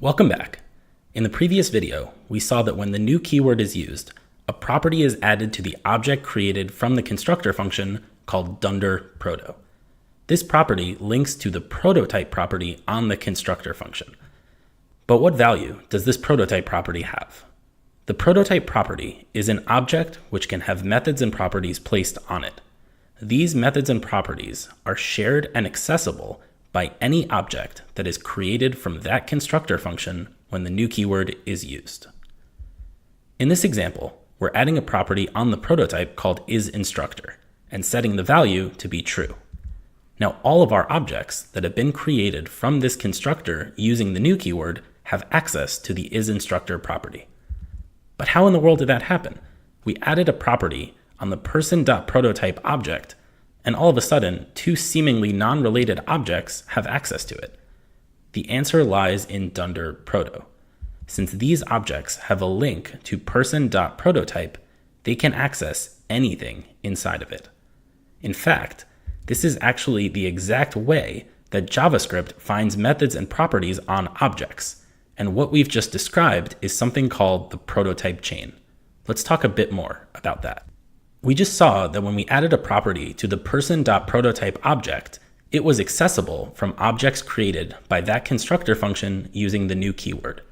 Welcome back. In the previous video, we saw that when the new keyword is used, a property is added to the object created from the constructor function called dunderproto. This property links to the prototype property on the constructor function. But what value does this prototype property have? The prototype property is an object which can have methods and properties placed on it. These methods and properties are shared and accessible by any object that is created from that constructor function when the new keyword is used. In this example, we're adding a property on the prototype called isInstructor and setting the value to be true. Now, all of our objects that have been created from this constructor using the new keyword have access to the isInstructor property. But how in the world did that happen? We added a property on the person.prototype object, and all of a sudden, two seemingly non-related objects have access to it. The answer lies in dunderproto. Since these objects have a link to person.prototype, they can access anything inside of it. In fact, this is actually the exact way that JavaScript finds methods and properties on objects. And what we've just described is something called the prototype chain. Let's talk a bit more about that. We just saw that when we added a property to the person.prototype object, it was accessible from objects created by that constructor function using the new keyword.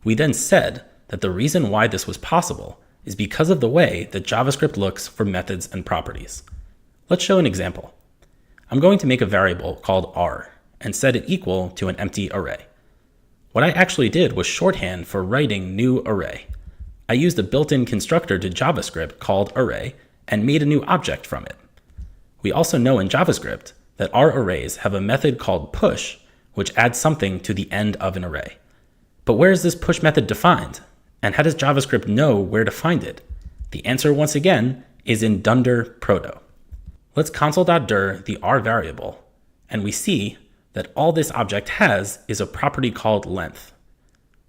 We then said that the reason why this was possible is because of the way that JavaScript looks for methods and properties. Let's show an example. I'm going to make a variable called r and set it equal to an empty array. What I actually did was shorthand for writing new array. I used a built-in constructor to JavaScript called array and made a new object from it. We also know in JavaScript that our arrays have a method called push, which adds something to the end of an array. But where is this push method defined? And how does JavaScript know where to find it? The answer, once again, is in dunderproto. Let's console.dir the r variable, and we see that all this object has is a property called length.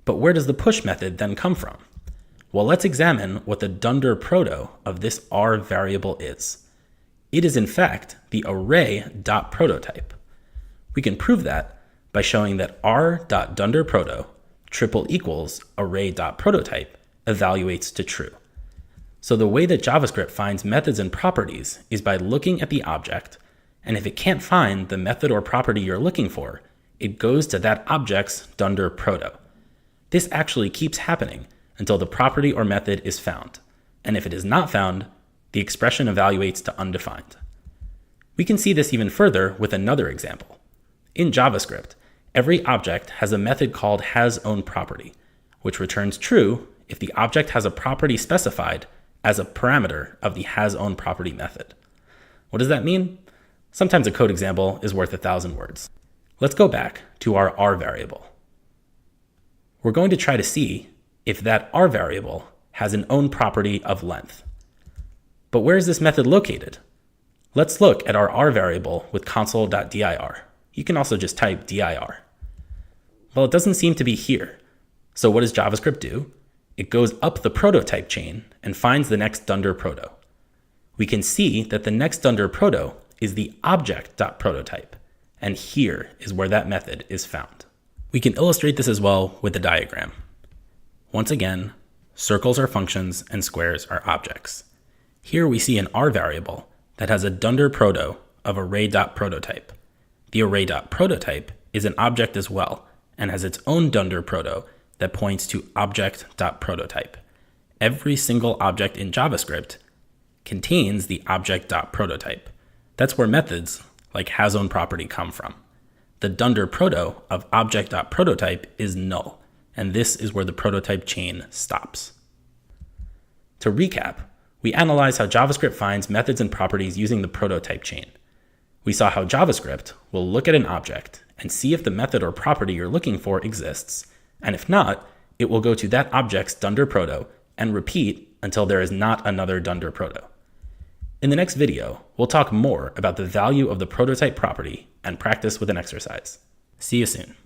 But where does the push method then come from? Well, let's examine what the dunderproto of this r variable is. It is in fact the array.prototype. We can prove that by showing that r.dunderproto triple equals array.prototype evaluates to true. So the way that JavaScript finds methods and properties is by looking at the object, and if it can't find the method or property you're looking for, it goes to that object's dunderproto. This actually keeps happening until the property or method is found, and if it is not found, the expression evaluates to undefined. We can see this even further with another example. In JavaScript, every object has a method called hasOwnProperty, which returns true if the object has a property specified as a parameter of the hasOwnProperty method. What does that mean? Sometimes a code example is worth 1,000 words. Let's go back to our r variable. We're going to try to see if that r variable has an own property of length. But where is this method located? Let's look at our r variable with console.dir. You can also just type dir. Well, it doesn't seem to be here. So what does JavaScript do? It goes up the prototype chain and finds the next dunderproto. We can see that the next dunderproto is the object.prototype, and here is where that method is found. We can illustrate this as well with a diagram. Once again, circles are functions and squares are objects. Here we see an r variable that has a dunderproto of array.prototype. The array.prototype is an object as well and has its own dunderproto that points to object.prototype. Every single object in JavaScript contains the object.prototype. That's where methods like hasOwnProperty come from. The dunderproto of object.prototype is null, and this is where the prototype chain stops. To recap, we analyzed how JavaScript finds methods and properties using the prototype chain. We saw how JavaScript will look at an object and see if the method or property you're looking for exists, and if not, it will go to that object's dunderproto and repeat until there is not another dunderproto. In the next video, we'll talk more about the value of the prototype property and practice with an exercise. See you soon.